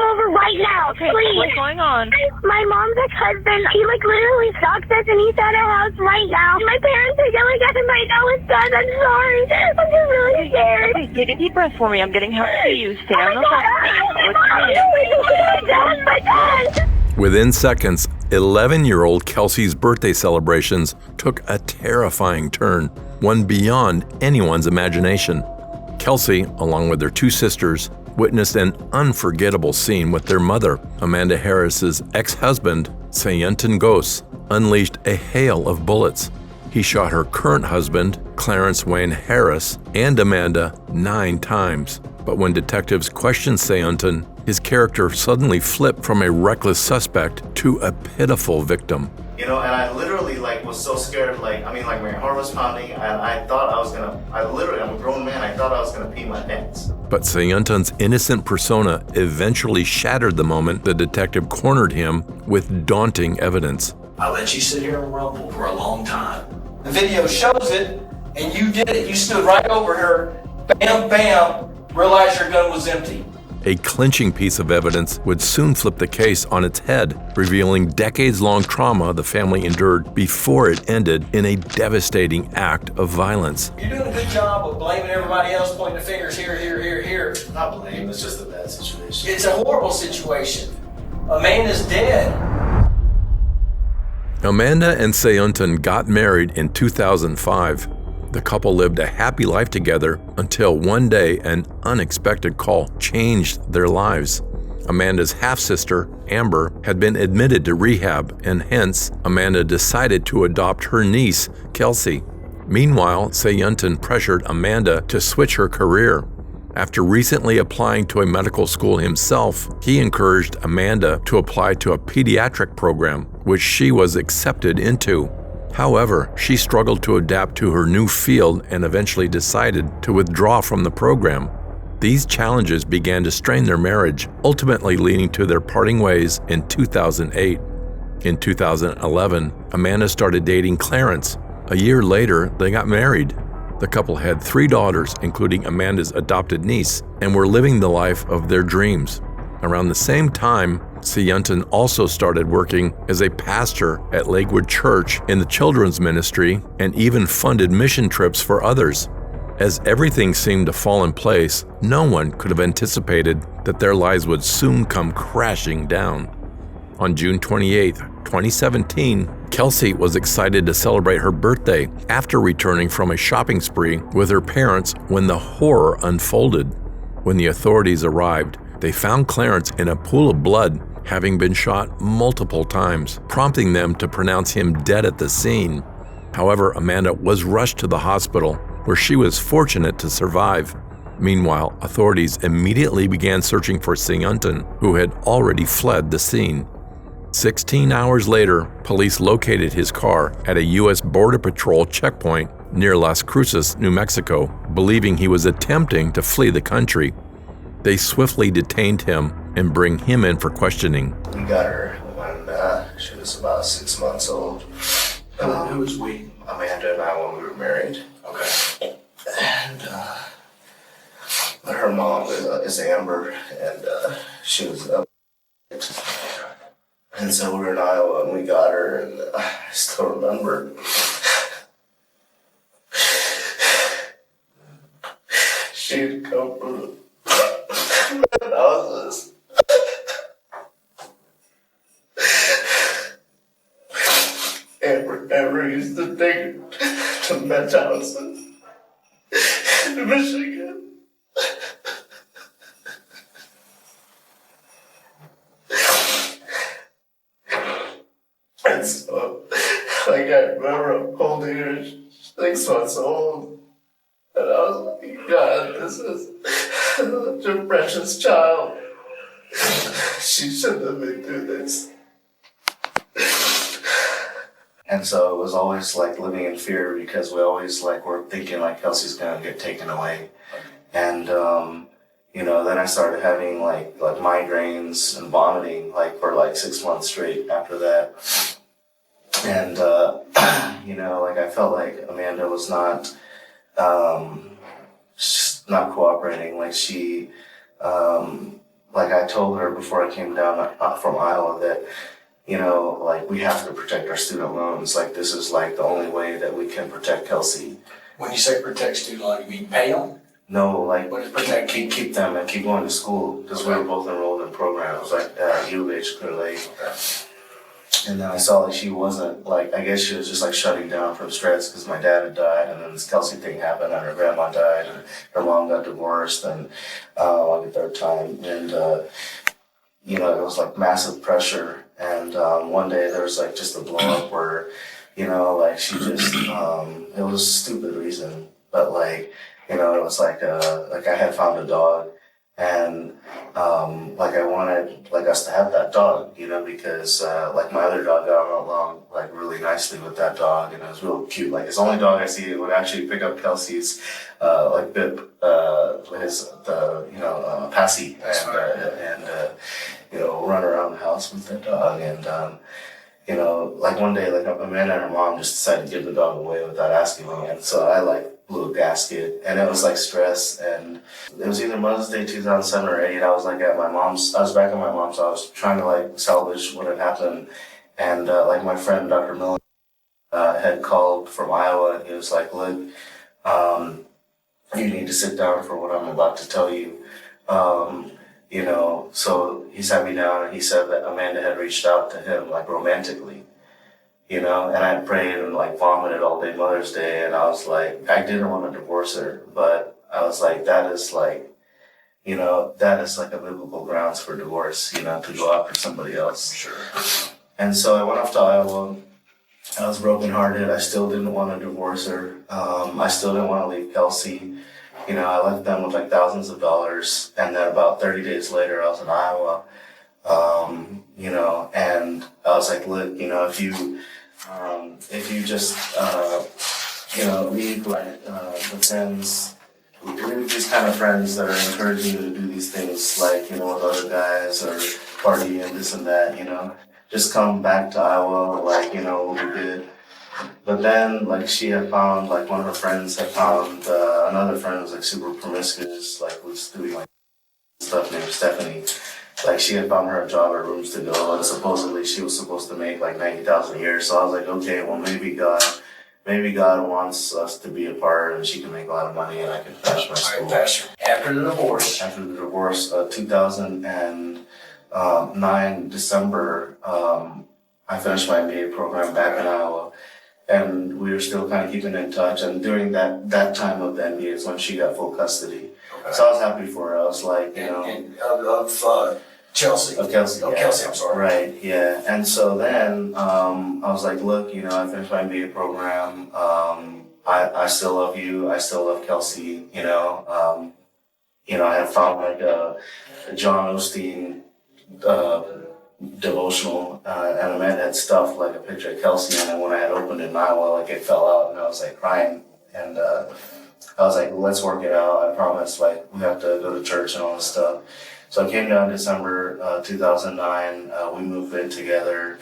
over right now. Okay, please. what's going on? My mom's ex-husband, he literally stalks us and he's at our house right now. My parents are yelling at him. I know it's done. I'm sorry. I'm just really scared. Okay, take a deep breath for me. I'm getting help to you. Stay on the God, phone. my dad. Within seconds, 11-year-old Kelsey's birthday celebrations took a terrifying turn, one beyond anyone's imagination. Kelsey, along with their two sisters, witnessed an unforgettable scene with their mother. Amanda Harris's ex-husband, Sayantan Ghose, unleashed a hail of bullets. He shot her current husband, Clarence Wayne Harris, and Amanda 9 times. But when detectives questioned Sayantan, his character suddenly flipped from a reckless suspect to a pitiful victim. You know, and I literally was so scared, my heart was pounding, and I thought I'm a grown man, I thought I was gonna pee my pants. But Sayantan's innocent persona eventually shattered the moment the detective cornered him with daunting evidence. I let you sit here and rumble for a long time. The video shows it, and you did it. You stood right over her, bam, bam, realized your gun was empty. A clinching piece of evidence would soon flip the case on its head, revealing decades-long trauma the family endured before it ended in a devastating act of violence. You're doing a good job of blaming everybody else, pointing the fingers here. It's not blame, it's just a bad situation. It's a horrible situation. Amanda's dead. Amanda and Sayantan got married in 2005. The couple lived a happy life together until one day an unexpected call changed their lives. Amanda's half-sister, Amber, had been admitted to rehab, and hence Amanda decided to adopt her niece, Kelsey. Meanwhile, Sayantan pressured Amanda to switch her career. After recently applying to a medical school himself, he encouraged Amanda to apply to a pediatric program, which she was accepted into. However, she struggled to adapt to her new field and eventually decided to withdraw from the program. These challenges began to strain their marriage, ultimately leading to their parting ways in 2008. In 2011, Amanda started dating Clarence. A year later, they got married. The couple had 3 daughters, including Amanda's adopted niece, and were living the life of their dreams. Around the same time, Sayantan also started working as a pastor at Lakewood Church in the children's ministry and even funded mission trips for others. As everything seemed to fall in place, no one could have anticipated that their lives would soon come crashing down. On June 28, 2017, Kelsey was excited to celebrate her birthday after returning from a shopping spree with her parents when the horror unfolded. When the authorities arrived, they found Clarence in a pool of blood, having been shot multiple times, prompting them to pronounce him dead at the scene. However, Amanda was rushed to the hospital, where she was fortunate to survive. Meanwhile, authorities immediately began searching for Sayantan, who had already fled the scene. 16 hours later, police located his car at a U.S. Border Patrol checkpoint near Las Cruces, New Mexico, believing he was attempting to flee the country. They swiftly detained him and bring him in for questioning. We got her when she was about 6 months old. Who was we? Amanda and I when we were married. Okay. And her mom is Amber, and she was and so we were in Iowa and we got her, and I still remember she'd come from the houses. Amber used to take her to Met's houses in Michigan. And so, I remember holding her 6 months old, and I was like, God, this is such a precious child. She shouldn't have been through this. And so it was always living in fear, because we always were thinking Kelsey's gonna get taken away. And then I started having like migraines and vomiting for 6 months straight after that. And I felt like Amanda was not not cooperating. She like I told her before I came down from Iowa that, you know, like we have to protect our student loans. Like this is like the only way that we can protect Kelsey. When you say protect student loan, you mean pay them? No, like What is protect? keep them and keep going to school because we were both enrolled in programs like U of H, Clear Lake. And then I saw that she wasn't like, I guess she was just like shutting down from stress because my dad had died, and then this Kelsey thing happened, and her grandma died, and her mom got divorced, and like a third time, and you know, it was like massive pressure. And one day there was like just a blow up where, you know, like she just, it was a stupid reason, but like, you know, it was like I had found a dog, and like I wanted like us to have that dog, you know, because like my other dog got along like really nicely with that dog, and it was real cute. Like it's the only dog I see that would actually pick up Kelsey's like bib, Passy, and you know, run around the house with that dog. And you know, like one day, like Amanda and her mom just decided to give the dog away without asking me, and so I like blew a gasket, and it was like stress. And it was either Mother's Day 2007 or 8. I was like at my mom's. I was back at my mom's. I was trying to like salvage what had happened, and like my friend Dr. Miller had called from Iowa, and he was like, "Look, you need to sit down for what I'm about to tell you." You know, so he sat me down and he said that Amanda had reached out to him like romantically, you know, and I prayed and like vomited all day Mother's Day, and I was like, I didn't want to divorce her, but I was like, that is like, you know, that is like a biblical grounds for divorce, you know, to go after somebody else. Sure. And so I went off to Iowa. I was brokenhearted. I still didn't want to divorce her. I still didn't want to leave Kelsey. You know, I left them with like thousands of dollars, and then about 30 days later, I was in Iowa. You know, and I was like, look, you know, if you just, you know, leave like the friends, leave these kind of friends that are encouraging you to do these things, like, you know, with other guys or party and this and that, you know, just come back to Iowa, like, you know, we'll be good. But then, like, she had found, like, one of her friends had found another friend who was, like, super promiscuous, like, was doing, like, stuff named Stephanie. Like, she had found her a job at Rooms to Go, and supposedly she was supposed to make, like, $90,000 a year. So I was like, okay, well, maybe God wants us to be apart, and she can make a lot of money, and I can finish my school. All right, Pastor. After the divorce. After the divorce, 2009, December, I finished my MBA program back in Iowa. And we were still kind of keeping in touch. And during that time of the MBA is when she got full custody. Okay. So I was happy for her. I was like, you know. Of Chelsea. Of Kelsey. Oh, yeah. Kelsey, I'm sorry. Right, yeah. And so then I was like, look, you know, I finished my MBA program. I still love you. I still love Kelsey, you know. You know, I had found like a John Osteen devotional, and Amanda had stuffed like a picture of Kelsey, and then when I had opened it in Iowa, like it fell out, and I was like crying, and I was like, let's work it out. I promise, like we have to go to church and all this stuff. So I came down December 2009. We moved in together,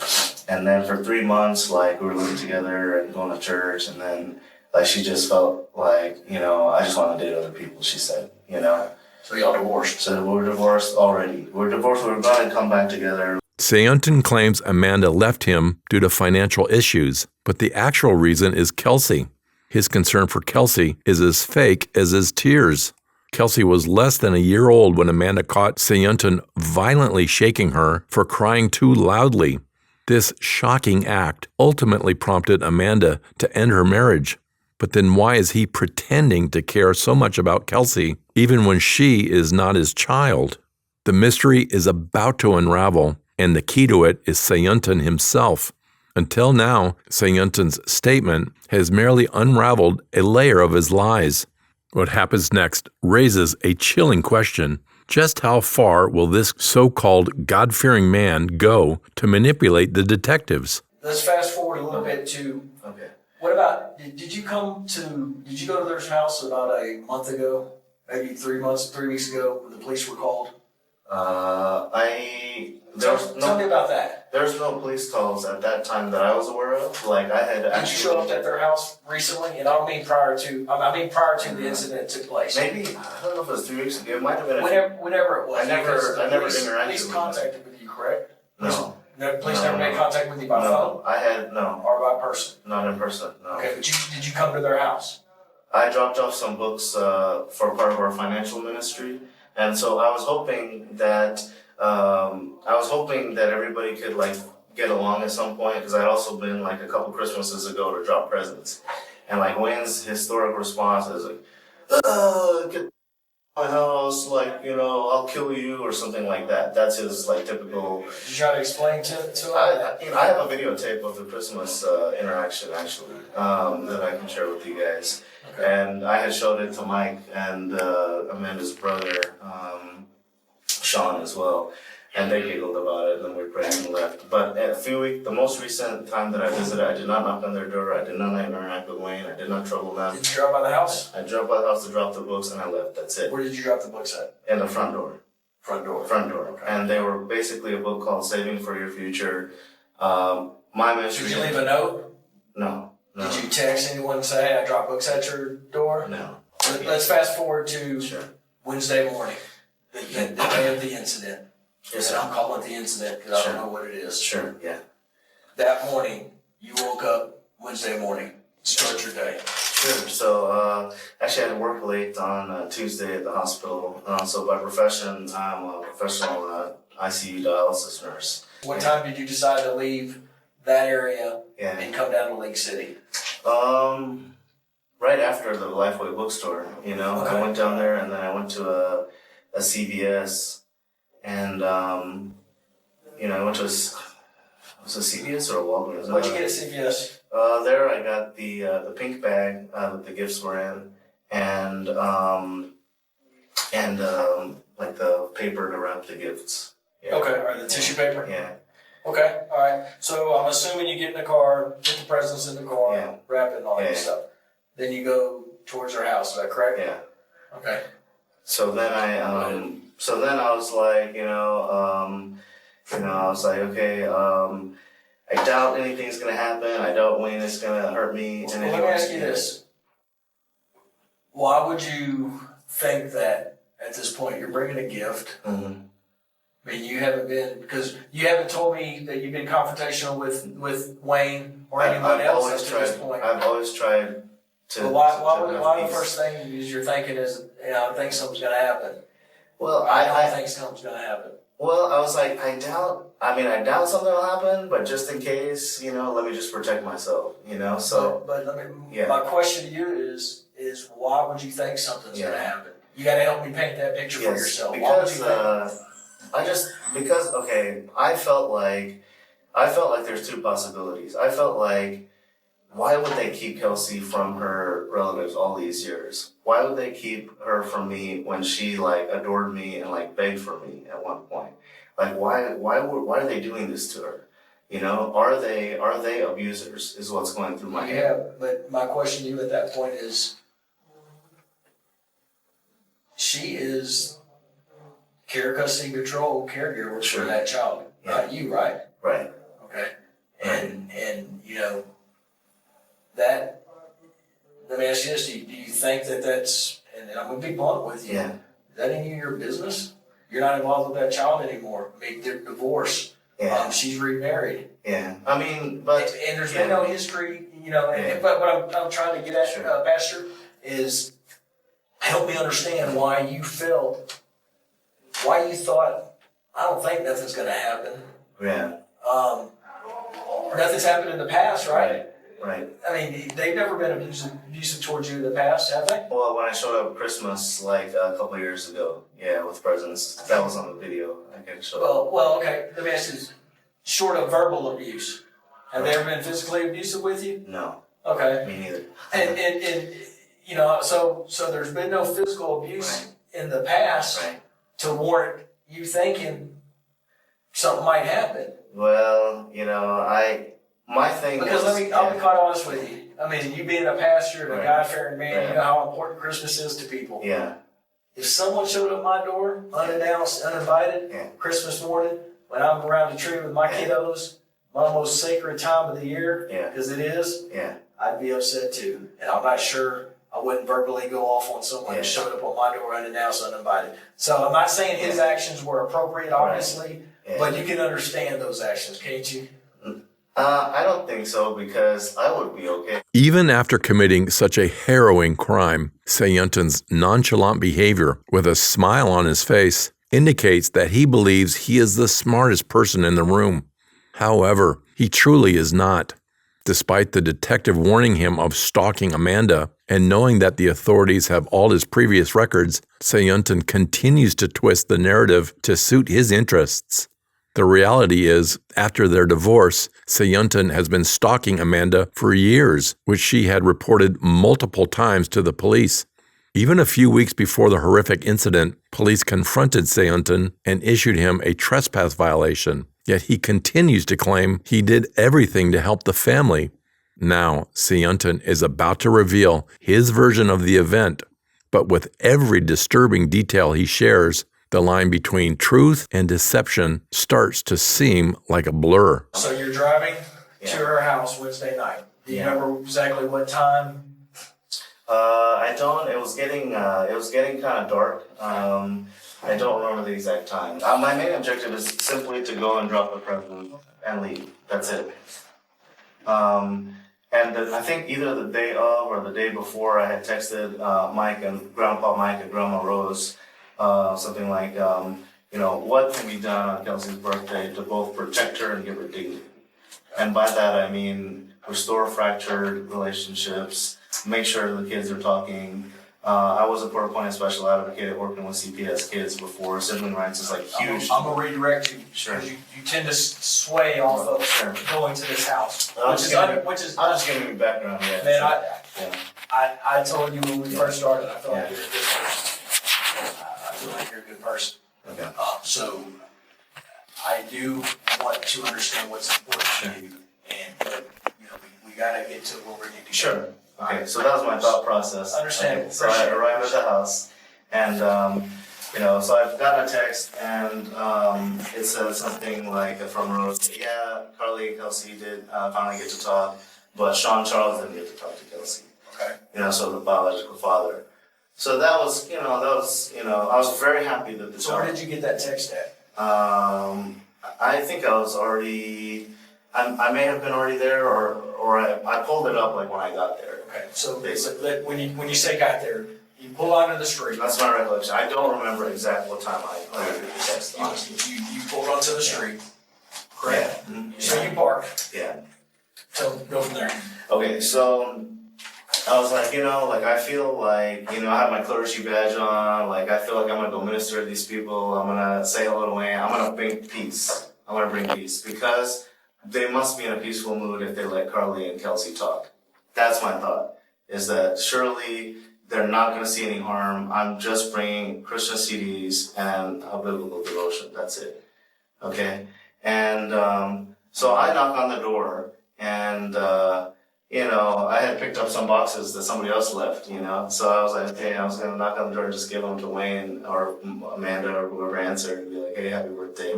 and then for 3 months, like we were living together and going to church, and then like she just felt like, you know, I just want to date other people. She said, you know. So y'all divorced. So we're divorced already. We're divorced. We're going to come back together. Sayantan claims Amanda left him due to financial issues, but the actual reason is Kelsey. His concern for Kelsey is as fake as his tears. Kelsey was less than a year old when Amanda caught Sayantan violently shaking her for crying too loudly. This shocking act ultimately prompted Amanda to end her marriage. But then why is he pretending to care so much about Kelsey, even when she is not his child? The mystery is about to unravel, and the key to it is Sayantan himself. Until now, Sayantan's statement has merely unraveled a layer of his lies. What happens next raises a chilling question. Just how far will this so-called God-fearing man go to manipulate the detectives? Let's fast forward a little bit to, Okay. what about, did you go to their house about a month ago? Maybe 3 weeks ago when the police were called? Tell Tell me about that. There's no police calls at that time that I was aware of. Like I had Did you actually. show up at their house recently? And I don't mean prior to. I mean prior to the incident took place. Maybe I don't know if it was 3 weeks ago. It might have been. Whenever it was. I never interacted Police with contacted with you, correct? No. No, police never made contact with you by phone No, I had no. or by person. Not in person. No. Okay, but did you come to their house? I dropped off some books for part of our financial ministry, and so I was hoping that everybody could like get along at some point, because I'd also been like a couple Christmases ago to drop presents, and like Wayne's historic response is like, "Get my house, like, you know, I'll kill you," or something like that. That's his like typical. Did you try to explain to him? I have a videotape of the Christmas interaction actually that I can share with you guys. Okay. And I had showed it to Mike and Amanda's brother, Sean, as well. And they giggled about it, and we prayed and left. But the most recent time that I visited, I did not knock on their door. I did not interact with Wayne. I did not trouble them. Did you drop by the house? I drove by the house to drop the books, and I left. That's it. Where did you drop the books at? In the front door. Front door. Front door. Okay. And they were basically a book called Saving for Your Future. My ministry. Did you leave a note? No. No. Did you text anyone and say, "Hey, I dropped books at your door"? No. Let's fast forward to Sure. Wednesday morning, the day of the incident. Yes, And sir. I'm calling it the incident because I Sure. don't know what it is. Sure. Yeah. That morning, you woke up Wednesday morning. Start your day. Sure. So, actually, I had to work late on Tuesday at the hospital. So, by profession, I'm a professional ICU dialysis nurse. What time did you decide to leave that area Yeah. and come down to Lake City? Right after the Lifeway bookstore, you know, Okay. I went down there, and then I went to a CVS, and you know, I went to was it CVS or a Walgreens? What'd you get at CVS? There I got the pink bag that the gifts were in, and like the paper to wrap the gifts. Yeah. Okay, or the tissue paper? Yeah. Okay, all right. So I'm assuming you get in the car, put the presents in the car, Yeah. wrap it and all that Yeah. stuff. Then you go towards her house, is that correct? Yeah. Okay. So then I was like, I was like, okay, I doubt anything's gonna happen. I doubt Wayne is gonna hurt me. Well, let me ask you this. Why would you think that at this point you're bringing a gift? Mm-hmm. I mean, you haven't told me that you've been confrontational with Wayne or anyone else up to this point. I've always tried to. But why the first thing is you're thinking is, I think something's going to happen. Well, I don't think something's going to happen. Well, I was like, I doubt something will happen, but just in case, let me just protect myself, so. But Yeah. My question to you is why would you think something's going to happen? You got to help me paint that picture for yourself. Why would you think? I felt like there's two possibilities. I felt like, why would they keep Kelsey from her relatives all these years? Why would they keep her from me when she like adored me and like begged for me at one point? Like why are they doing this to her? Are they abusers is what's going through my head. Yeah, but my question to you at that point is, she is care, custody, control caregiver Sure. for that child, not you, right? Right. Okay. And that, let me ask you this, do you think that that's, and I'm going to be blunt with you, Yeah. is that any of your business? You're not involved with that child anymore. I mean, they're divorced. Yeah. She's remarried. Yeah. I mean, but. And there's been no history, but what I'm trying to get at, Sure. Pastor, is help me understand why you thought, I don't think nothing's going to happen. Yeah. Nothing's happened in the past, right? Right. I mean, they've never been abusive towards you in the past, have they? Well, when I showed up at Christmas like a couple of years ago, with presents, that was on the video. I can show up. Well, okay. Let me ask you this. Short of verbal abuse, have they ever been physically abusive with you? No, Okay. me neither. And so there's been no physical abuse in the past Right. to warrant you thinking something might happen. Well, my thing Because was, I'll be quite honest with you. I mean, you being a pastor and a Right. God-fearing man, Right. you know how important Christmas is to people. Yeah. If someone showed up my door, unannounced, uninvited, Yeah. Christmas morning, when I'm around the tree with my kiddos, my most sacred time of the year, Yeah. because it is, Yeah. I'd be upset too. And I'm not sure I wouldn't verbally go off on someone who showed up on my door unannounced, uninvited. So I'm not saying his actions were appropriate, obviously, Yeah. but you can understand those actions, can't you? I don't think so, because I would be okay. Even after committing such a harrowing crime, Sayantan's nonchalant behavior with a smile on his face indicates that he believes he is the smartest person in the room. However, he truly is not. Despite the detective warning him of stalking Amanda and knowing that the authorities have all his previous records, Sayantan continues to twist the narrative to suit his interests. The reality is, after their divorce, Sayantan has been stalking Amanda for years, which she had reported multiple times to the police. Even a few weeks before the horrific incident, police confronted Sayantan and issued him a trespass violation. Yet he continues to claim he did everything to help the family. Now, Sayantan is about to reveal his version of the event, but with every disturbing detail he shares, the line between truth and deception starts to seem like a blur. So you're driving to her house Wednesday night. Do you remember exactly what time? I don't. It was getting kind of dark. I don't remember the exact time. My main objective is simply to go and drop the present and leave. That's it. I think either the day of or the day before, I had texted Grandpa Mike and Grandma Rose, something like, what can be done on Kelsey's birthday to both protect her and give her dignity. And by that I mean restore fractured relationships, make sure the kids are talking. I was a Port Point special advocate working with CPS kids before. Sibling rights is like huge. I'm going to redirect you. Sure. You tend to sway off of going to this house. I'm just giving you background. Yeah. Man, I told you when we first started, I felt like you're a good person. I feel like you're a good person. Okay. So I do want to understand what's important to you. But we got to get to where we need to go. Sure. Okay, so that was my thought process. Understandable. Okay, so I arrived at the house, and so I've gotten a text, and it says something like from Rose, Carly and Kelsey did finally get to talk, but Sean Charles didn't get to talk to Kelsey. Okay. So the biological father. So that was, I was very happy that the So where did you get that text at? I think I was already, I may have been already there, or I pulled it up like when I got there. Okay, so when you say got there, you pull onto the street. That's my recollection. I don't remember exactly what time I did the text, honestly. You pulled onto the street, correct? Yeah. Mm-hmm. So you park. Yeah. So go from there. Okay, so I was like, I feel like, I have my clergy badge on, like I feel like I'm gonna go minister to these people, I'm gonna say hello to Wayne, I'm gonna bring peace. Because they must be in a peaceful mood if they let Carly and Kelsey talk. That's my thought, is that surely they're not going to see any harm. I'm just bringing Christian CDs and a biblical devotion. That's it. Okay? And so I knock on the door, and, I had picked up some boxes that somebody else left, So I was like, okay, I was going to knock on the door and just give them to Wayne or Amanda or whoever answered and be like, hey, happy birthday.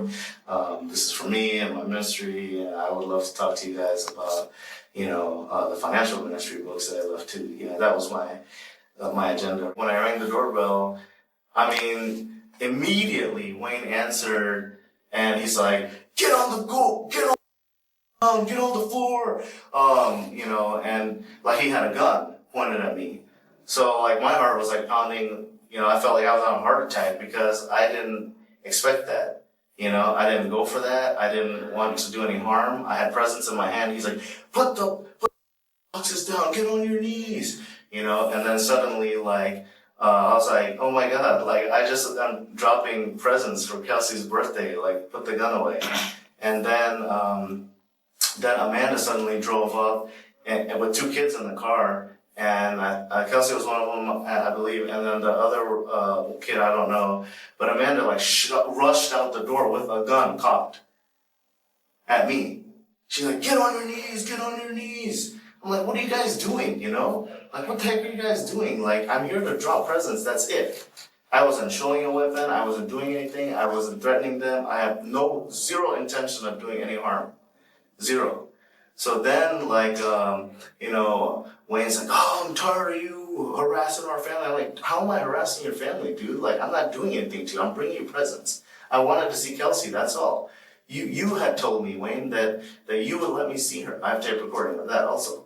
This is for me and my ministry, and I would love to talk to you guys about the financial ministry books that I left too. That was my agenda. When I rang the doorbell, immediately Wayne answered, and he's like, get on the floor, and like he had a gun pointed at me. So like my heart was like pounding, I felt like I was on a heart attack because I didn't expect that. I didn't go for that. I didn't want to do any harm. I had presents in my hand. He's like, put the boxes down, get on your knees, and then suddenly I was like, oh my God, like I'm dropping presents for Kelsey's birthday, like put the gun away. And then Amanda suddenly drove up and with two kids in the car, and Kelsey was one of them, I believe, and then the other kid, I don't know. But Amanda rushed out the door with a gun cocked at me. She's like, get on your knees, get on your knees. I'm like, what are you guys doing, Like, what the heck are you guys doing? Like, I'm here to drop presents, that's it. I wasn't showing a weapon. I wasn't doing anything. I wasn't threatening them. I have zero intention of doing any harm. Zero. So then, like, Wayne's like, oh, I'm tired of you harassing our family. I'm like, how am I harassing your family, dude? Like, I'm not doing anything to you. I'm bringing you presents. I wanted to see Kelsey, that's all. You had told me, Wayne, that you would let me see her. I have tape recording of that also,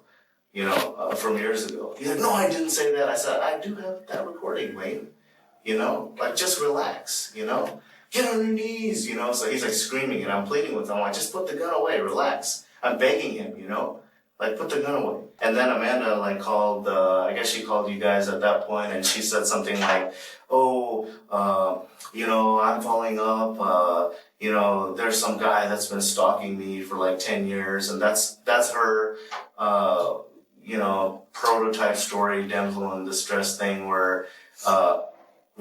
from years ago. He's like, no, I didn't say that. I said, I do have that recording, Wayne. Like, just relax, get on your knees, So he's like screaming and I'm pleading with him. I'm like, just put the gun away, relax. I'm begging him, like, put the gun away. And then Amanda, like, called, I guess she called you guys at that point, and she said something like, I'm falling up, there's some guy that's been stalking me for like 10 years, and that's her, prototype story, damsel in distress thing where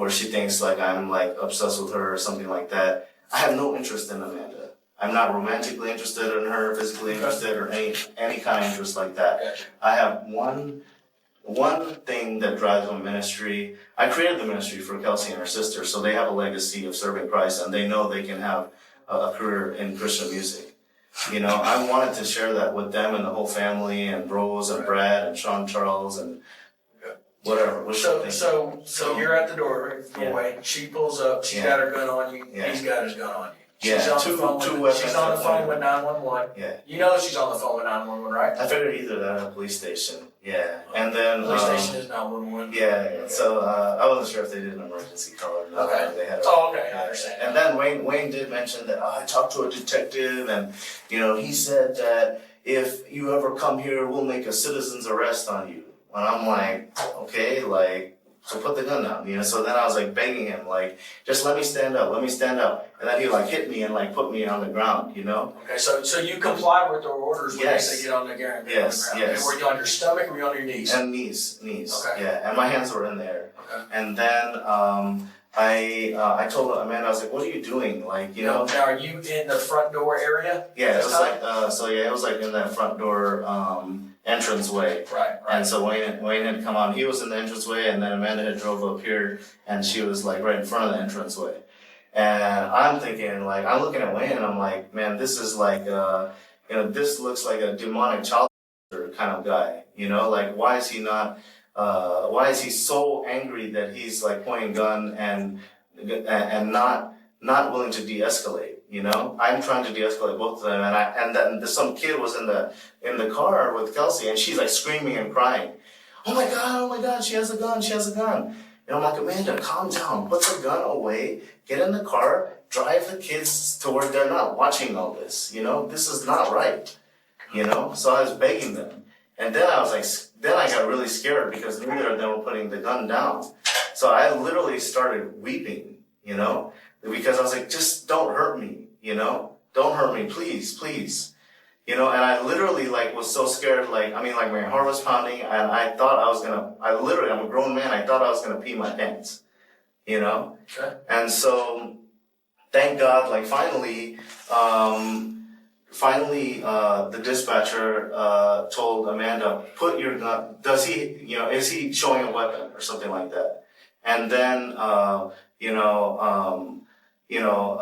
she thinks like I'm like obsessed with her or something like that. I have no interest in Amanda. I'm not romantically interested in her, physically interested, or any kind of interest like that. Gotcha. I have one thing that drives my ministry. I created the ministry for Kelsey and her sister, so they have a legacy of serving Christ, and they know they can have a career in Christian music. I wanted to share that with them and the whole family, and Rose and Brad and Sean Charles and whatever. So you're at the doorway. Yeah. She pulls up. She's got her gun on you. Yeah. He's got his gun on you. Yeah, She's on the phone with 911. Yeah. You know she's on the phone with 911, right? I figured either that or a police station. Yeah. And then Police station is 911. Yeah. So I wasn't sure if they did an emergency call or not. Okay. They had Okay, I understand. And then Wayne did mention that I talked to a detective, and he said that if you ever come here, we'll make a citizen's arrest on you. And I'm like, okay, like, so put the gun down, So then I was like begging him, like, just let me stand up. And then he like hit me and like put me on the ground, Okay, so you complied with their orders when Yes. they say get on the ground. Yes, yes. And were you on your stomach or were you on your knees? And knees. Okay. Yeah, and my hands were in there. Okay. And then I told Amanda, I was like, what are you doing? Like, Now, are you in the front door area? Yeah, it this was time? like, it was like in that front door entranceway. Right. And so Wayne had come on. He was in the entranceway, and then Amanda had drove up here, and she was like right in front of the entranceway. And I'm thinking, like, I'm looking at Wayne, and I'm like, man, this is like, this looks like a demonic child kind of guy. Like, why is he so angry that he's like pointing gun and not willing to de-escalate? I'm trying to de-escalate both of them, and then some kid was in the car with Kelsey, and she's like screaming and crying, oh my god, she has a gun. And I'm like, Amanda, calm down, put the gun away, get in the car, drive the kids to where they're not watching all this. This is not right. So I was begging them, and then I got really scared because neither of them were putting the gun down. So I literally started weeping, because I was like, just don't hurt me, don't hurt me, please. And I literally like was so scared, like my heart was pounding, and I thought I'm a grown man, I thought I was gonna pee my pants, Okay. And so, thank God, like finally, the dispatcher told Amanda, put your gun, is he showing a weapon or something like that? And then,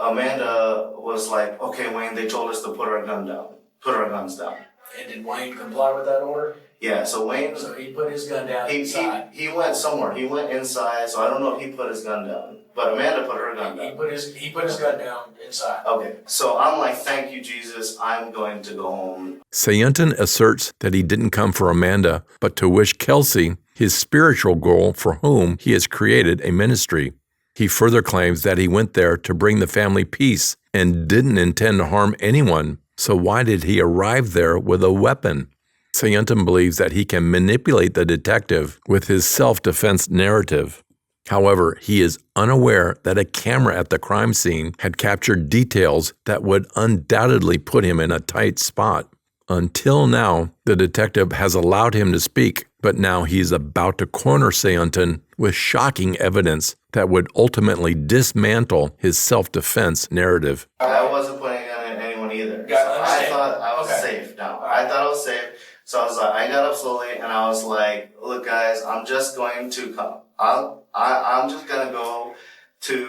Amanda was like, okay, Wayne, they told us to put our guns down. And did Wayne comply with that order? Yeah, so Wayne, So he put his gun down inside. he went somewhere. He went inside, so I don't know if he put his gun down. But Amanda put her gun He down. put his gun down inside. Okay, so I'm like, thank you, Jesus. I'm going to go home. Sayantan asserts that he didn't come for Amanda, but to wish Kelsey, his spiritual goal for whom he has created a ministry. He further claims that he went there to bring the family peace and didn't intend to harm anyone. So why did he arrive there with a weapon? Sayantan believes that he can manipulate the detective with his self-defense narrative. However, he is unaware that a camera at the crime scene had captured details that would undoubtedly put him in a tight spot. Until now, the detective has allowed him to speak, but now he's about to corner Sayantan with shocking evidence that would ultimately dismantle his self-defense narrative. I wasn't putting it on anyone either. Got it, So I understand. thought I was Okay. safe now. I thought I was safe. So I was like, I got up slowly and I was like, look guys, I'm just going to come. I'm just gonna go to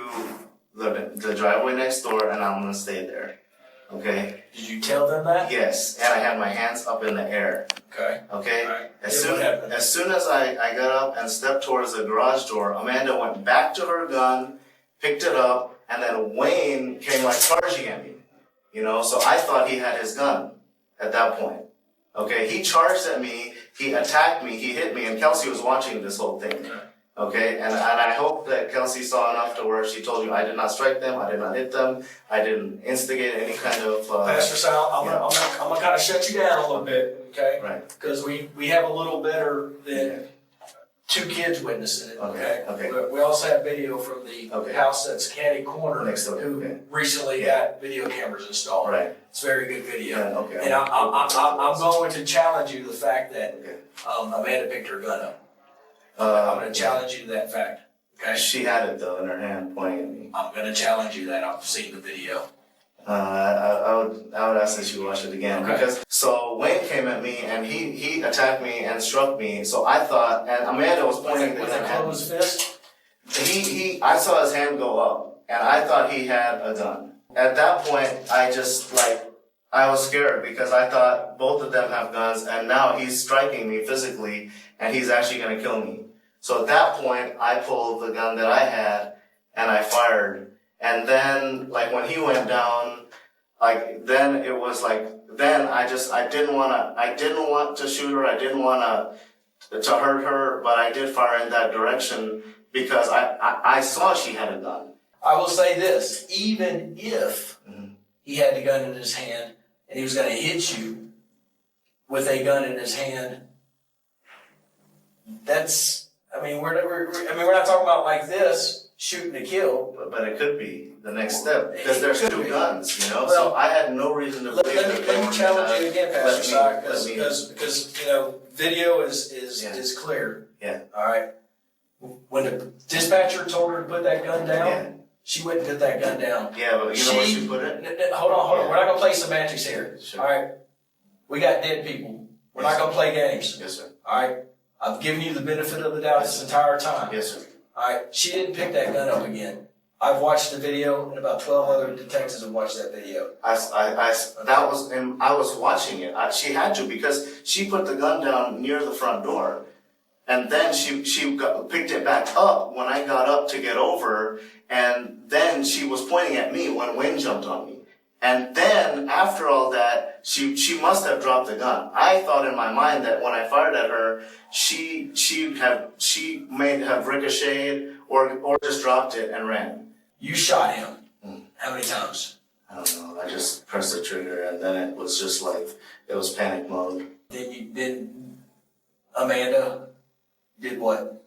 the driveway next door and I'm gonna stay there. Okay? Did you tell them that? Yes. And I had my hands up in the air. Okay. Okay? Right. As soon as I got up and stepped towards the garage door, Amanda went back to her gun, picked it up, and then Wayne came like charging at me. You know, so I thought he had his gun at that point. Okay, he charged at me, he attacked me, he hit me, and Kelsey was watching this whole thing. Okay, and I hope that Kelsey saw enough to where she told you, I did not strike them, I did not hit them, I didn't instigate any kind of... Pastor Sal, I'm gonna kind of shut you down a little bit, okay? Right. Because we have a little better than 2 kids witnessing it, okay? We also have video from the house that's Candy Corner Next door, who recently got video cameras installed. Right. It's very good video. Yeah, And I'm going to challenge you to the fact that Amanda picked her gun up. I'm going to challenge you to that fact, okay? She had it though in her hand pointing at me. I'm going to challenge you that I've seen the video. I would ask that you watch it again because so Wayne came at me and he attacked me and struck me. So I thought, and Amanda was pointing with a closed fist. I saw his hand go up and I thought he had a gun. At that point, I was scared because I thought both of them have guns and now he's striking me physically and he's actually going to kill me. So at that point, I pulled the gun that I had and I fired. And then, like, when he went down, like, then it was like, then I didn't want to shoot her. I didn't want to hurt her, but I did fire in that direction because I saw she had a gun. I will say this, even if he had the gun in his hand and he was going to hit you with a gun in his hand, we're not talking about like this, shooting to kill. But it could be the next step because there's 2 guns, you know. Well, so I had no reason to believe that. Let me challenge you again, Pastor Sock, because you know video is clear. Yeah. All right. When the dispatcher told her to put that gun down, she wouldn't put that gun down. Yeah, but you know where she put it? Hold on. We're not gonna play semantics here. Sure. All right. We got dead people. We're not gonna play games. Yes, sir. All right. I've given you the benefit of the doubt this entire time. Yes, sir. All right. She didn't pick that gun up again. I've watched the video, and about 12 other detectives have watched that video. I was watching it. She had to because she put the gun down near the front door, and then she picked it back up when I got up to get over, and then she was pointing at me when Wayne jumped on me. And then after all that, she must have dropped the gun. I thought in my mind that when I fired at her, she may have ricocheted or just dropped it and ran. You shot him. How many times? I don't know. I just pressed the trigger and then it was just like it was panic mode. Then Amanda did what?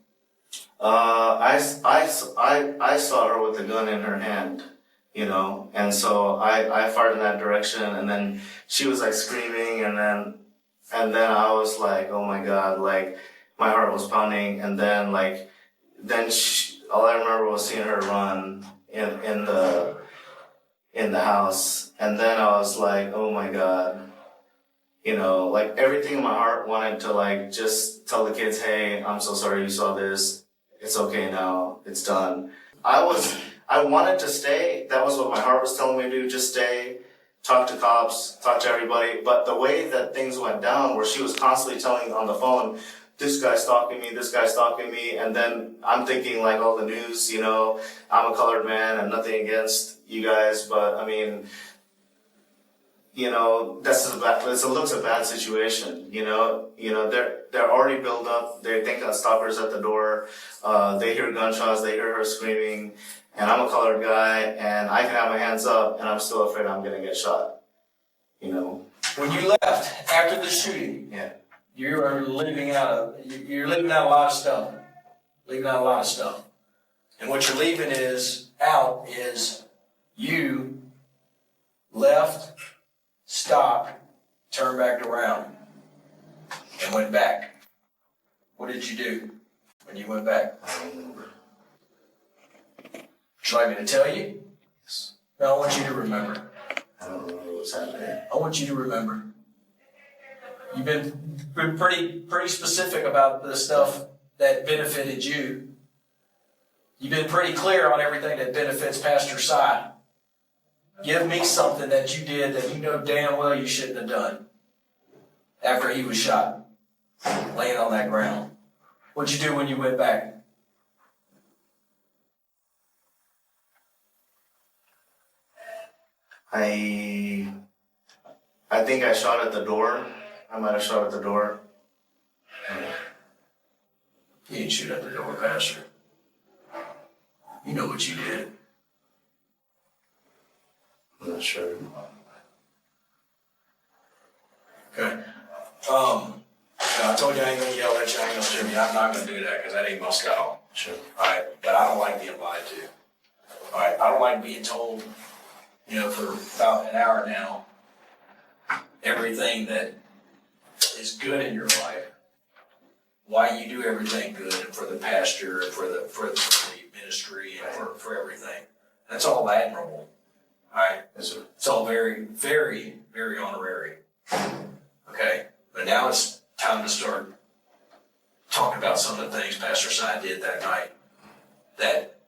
I saw her with the gun in her hand. You know, and so I fired in that direction, and then she was like screaming, and then I was like, oh my God, like my heart was pounding, and then all I remember was seeing her run in the house, and then I was like, oh my God, you know, like everything in my heart wanted to like just tell the kids, hey, I'm so sorry you saw this, it's okay now, it's done. I wanted to stay. That was what my heart was telling me to do. Just stay, talk to cops, talk to everybody. But the way that things went down, where she was constantly telling on the phone, this guy's stalking me, this guy's stalking me. And then I'm thinking like all the news, you know, I'm a colored man and nothing against you guys. But I mean, you know, it looks a bad situation. You know, they're already built up. They think a stalker's at the door. They hear gunshots. They hear her screaming. And I'm a colored guy, and I can have my hands up, and I'm still afraid I'm gonna get shot. You know. When you left after the shooting, you're leaving out a lot of stuff. Leaving out a lot of stuff. And what you're leaving out is you left, stopped, turned back around, and went back. What did you do when you went back? I don't remember. Would you like me to tell you? Yes. No, I want you to remember. I don't remember what's happening. I want you to remember. You've been pretty specific about the stuff that benefited you. You've been pretty clear on everything that benefits Pastor Si. Give me something that you did that you know damn well you shouldn't have done after he was shot, laying on that ground. What'd you do when you went back? I think I shot at the door. I might have shot at the door. You didn't shoot at the door, Pastor. You know what you did. I'm not sure. Okay. I told you I ain't gonna yell at you, I ain't gonna scream you. I'm not gonna do that because that ain't my style. Sure. Alright, but I don't like being lied to. Alright, I don't like being told, for about an hour now, everything that is good in your life, why you do everything good, and for the pastor, and for the ministry, and for everything. That's all admirable. Alright? Yes, sir. It's all very, very, very honorary. Okay? But now it's time to start talking about some of the things Pastor Si did that night that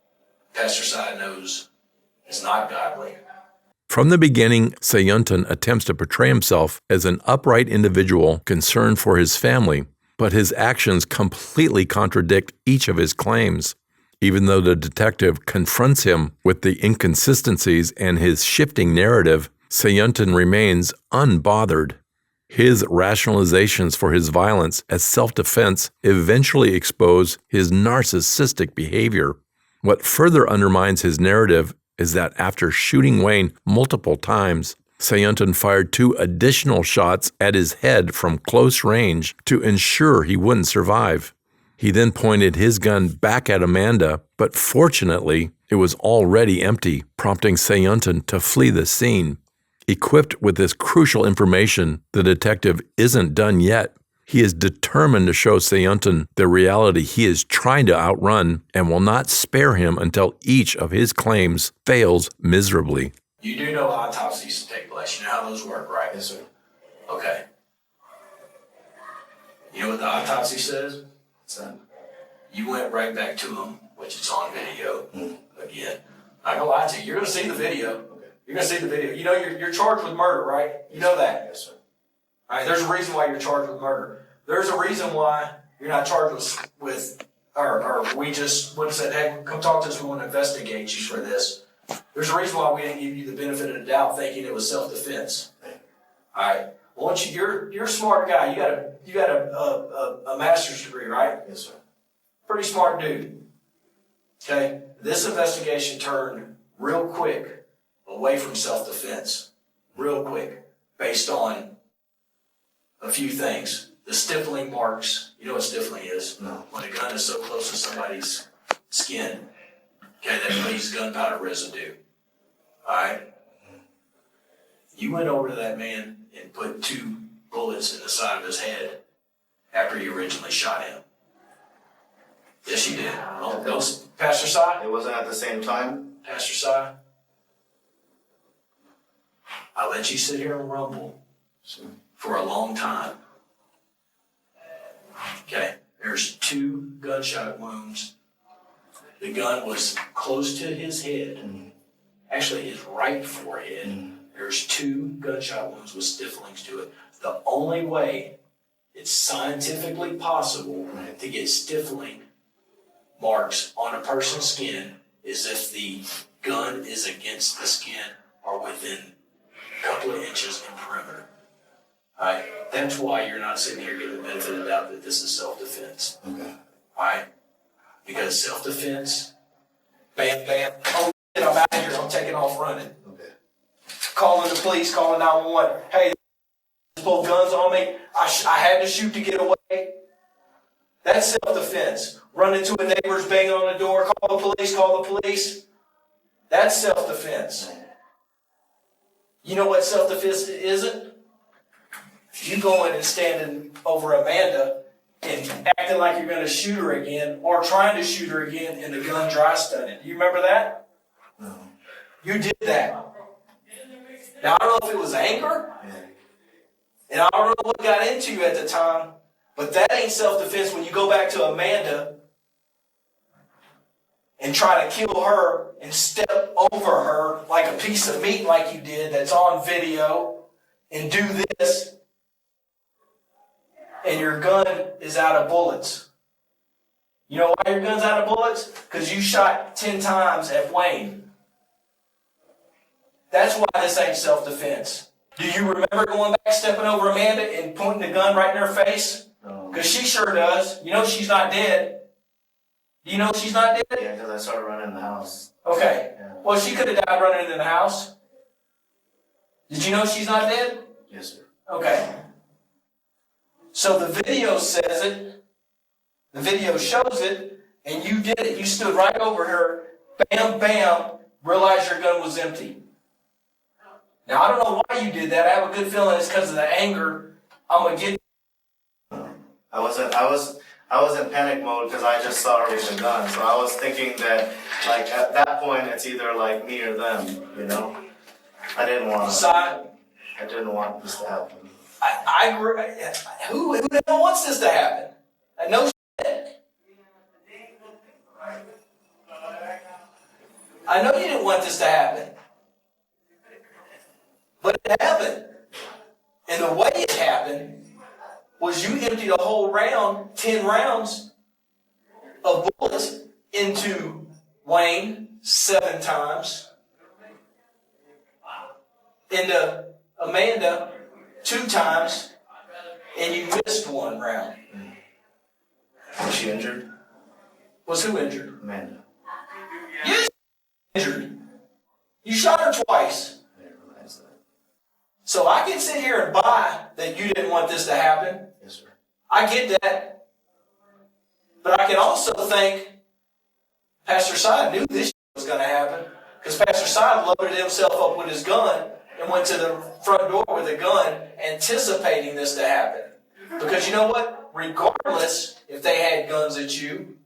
Pastor Si knows is not godly. From the beginning, Sayantan attempts to portray himself as an upright individual concerned for his family, but his actions completely contradict each of his claims. Even though the detective confronts him with the inconsistencies and his shifting narrative, Sayantan remains unbothered. His rationalizations for his violence as self-defense eventually expose his narcissistic behavior. What further undermines his narrative is that after shooting Wayne multiple times, Sayantan fired 2 additional shots at his head from close range to ensure he wouldn't survive. He then pointed his gun back at Amanda, but fortunately, it was already empty, prompting Sayantan to flee the scene. Equipped with this crucial information, the detective isn't done yet. He is determined to show Sayantan the reality he is trying to outrun and will not spare him until each of his claims fails miserably. You do know autopsies take place. You know how those work, right? Yes, sir. Okay. You know what the autopsy says? What's that? You went right back to him, which is on video. Again, I'm not gonna lie to you. You're gonna see the video. Okay. You're gonna see the video. You know you're charged with murder, right? You know that. Yes, sir. All right. There's a reason why you're charged with murder. There's a reason why you're not charged with or we just would have said, hey, come talk to us. We want to investigate you for this. There's a reason why we didn't give you the benefit of the doubt, thinking it was self-defense. All right. Once you're a smart guy. You got a master's degree, right? Yes, sir. Pretty smart dude. Okay. This investigation turned real quick away from self-defense, real quick, based on a few things. The stiffling marks. You know what stiffling is? No. When a gun is so close to somebody's skin, okay, that leaves gunpowder residue. All right. You went over to that man and put 2 bullets in the side of his head after you originally shot him. Yes, you did. Oh, those, Pastor Si? It wasn't at the same time? Pastor Si? I let you sit here and rumble for a long time. Okay, there's 2 gunshot wounds. The gun was close to his head, actually his right forehead. There's 2 gunshot wounds with stifflings to it. The only way it's scientifically possible to get stiffling marks on a person's skin is if the gun is against the skin or within a couple of inches in perimeter. Alright, that's why you're not sitting here getting the benefit of the doubt that this is self-defense. Okay. Alright? Because self-defense, bam, bam, oh shit, I'm out of here, I'm taking off running. Okay. Calling the police, calling 911. Hey, they pulled guns on me. I had to shoot to get away. That's self-defense. Run into a neighbor's banging on the door, call the police. That's self-defense. You know what self-defense isn't? You going and standing over Amanda and acting like you're going to shoot her again or trying to shoot her again and the gun dry stunning. Do you remember that? No. You did that. Now, I don't know if it was anger. Yeah. And I don't know what got into you at the time, but that ain't self-defense when you go back to Amanda and try to kill her and step over her like a piece of meat like you did that's on video and do this, and your gun is out of bullets. You know why your gun's out of bullets? Because you shot 10 times at Wayne. That's why this ain't self-defense. Do you remember going back, stepping over Amanda and pointing the gun right in her face? No. Because she sure does. You know she's not dead. Do you know she's not dead? Yeah, because I started running in the house. Okay. Yeah. Well, she could have died running into the house. Did you know she's not dead? Yes, sir. Okay. So the video says it. The video shows it. And you did it. You stood right over her. Bam, bam. Realized your gun was empty. Now, I don't know why you did that. I have a good feeling it's because of the anger. I'm going to get. I was in panic mode because I just saw her with a gun. So I was thinking that, like, at that point, it's either like me or them, you know? I didn't want this to happen. Who the hell wants this to happen? No shit. I know you didn't want this to happen. But it happened. And the way it happened was you emptied a whole round, 10 rounds of bullets into Wayne 7 times, into Amanda 2 times, and you missed 1 round. Was she injured? Was who injured? Amanda. You injured. You shot her twice. I didn't realize that. So I can sit here and buy that you didn't want this to happen. Yes, sir. I get that. But I can also think Pastor Side knew this was going to happen, because Pastor Side loaded himself up with his gun and went to the front door with a gun anticipating this to happen. Because you know what? Regardless if they had guns at you,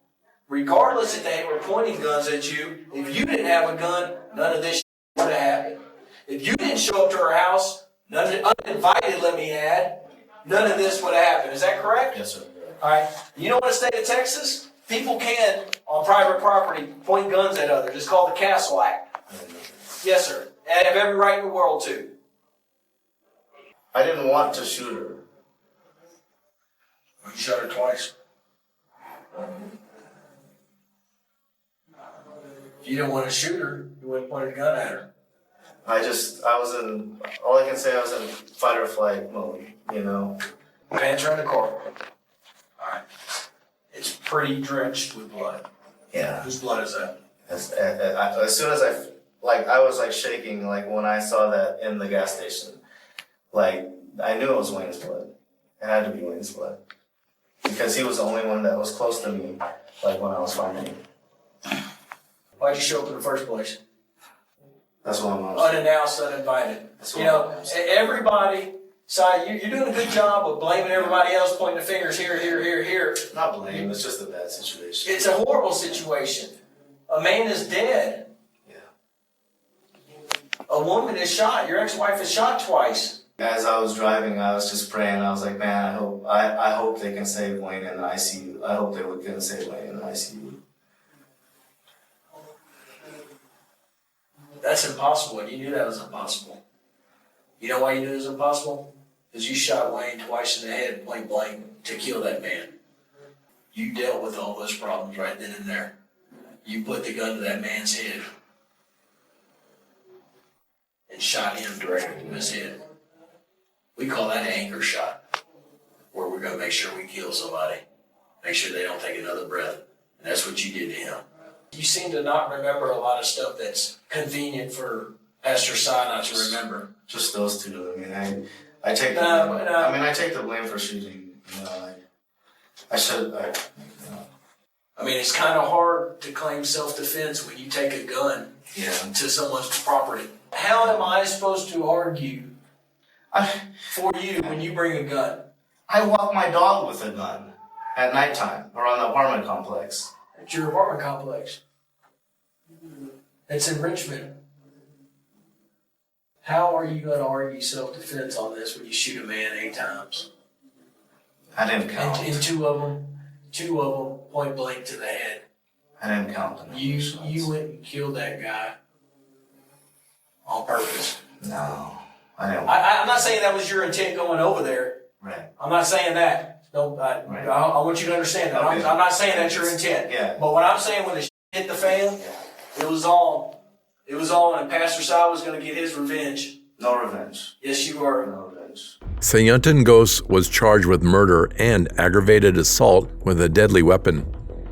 regardless if they were pointing guns at you, if you didn't have a gun, none of this would have happened. If you didn't show up to her house, uninvited, let me add, none of this would have happened. Is that correct? Yes, sir. All right. You know what, in the state of Texas, people can, on private property, point guns at others. It's called the Castle Act. Yes, sir. And have every right in the world to. I didn't want to shoot her. You shot her twice. If you didn't want to shoot her, you wouldn't point a gun at her. I was in fight or flight mode, you know. Pants are in the car. All right. It's pretty drenched with blood. Yeah. Whose blood is that? As soon as I was like shaking, like when I saw that in the gas station. Like, I knew it was Wayne's blood. It had to be Wayne's blood. Because he was the only one that was close to me, like when I was fighting. Why'd you show up in the first place? That's what I'm on. Unannounced, uninvited. That's You what know, I'm on. everybody, you're doing a good job of blaming everybody else, pointing the fingers here, here, here, here. Not blame, it's just a bad situation. It's a horrible situation. A man is dead. Yeah. A woman is shot. Your ex-wife is shot twice. As I was driving, I was just praying. I was like, man, I hope they can save Wayne in the ICU. I hope they can save Wayne in the ICU. That's impossible, and you knew that was impossible. You know why you knew it was impossible? Because you shot Wayne twice in the head, point blank, to kill that man. You dealt with all those problems right then and there. You put the gun to that man's head and shot him directly to his head. We call that an anchor shot, where we're going to make sure we kill somebody, make sure they don't take another breath. And that's what you did to him. You seem to not remember a lot of stuff that's convenient for Pastor Sai not to remember. Just those two. I mean, I take the blame. I take the blame for shooting. You know, I should. I mean, it's kind of hard to claim self-defense when you take a gun to someone's property. How am I supposed to argue for you when you bring a gun? I walk my dog with a gun at nighttime around the apartment complex. It's your apartment complex. It's in Richmond. How are you gonna argue self-defense on this when you shoot a man 8 times? I didn't count. And two of them point blank to the head. I didn't count them. You went and killed that guy on purpose. No, I didn't. I'm not saying that was your intent going over there. Right. I'm not saying that. No, Right. I want you to understand that. Okay. I'm not saying that's your intent. Yeah. But what I'm saying, when the hit the fan, it was on. It was on, and Pastor Si was going to get his revenge. No revenge. Yes, you are. No revenge. Sayantan Ghose was charged with murder and aggravated assault with a deadly weapon.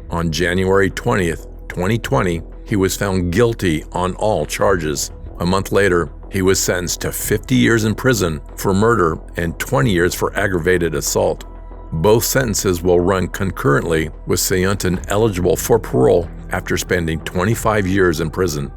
On January 20th, 2020, he was found guilty on all charges. A month later, he was sentenced to 50 years in prison for murder and 20 years for aggravated assault. Both sentences will run concurrently, with Sayantan eligible for parole after spending 25 years in prison.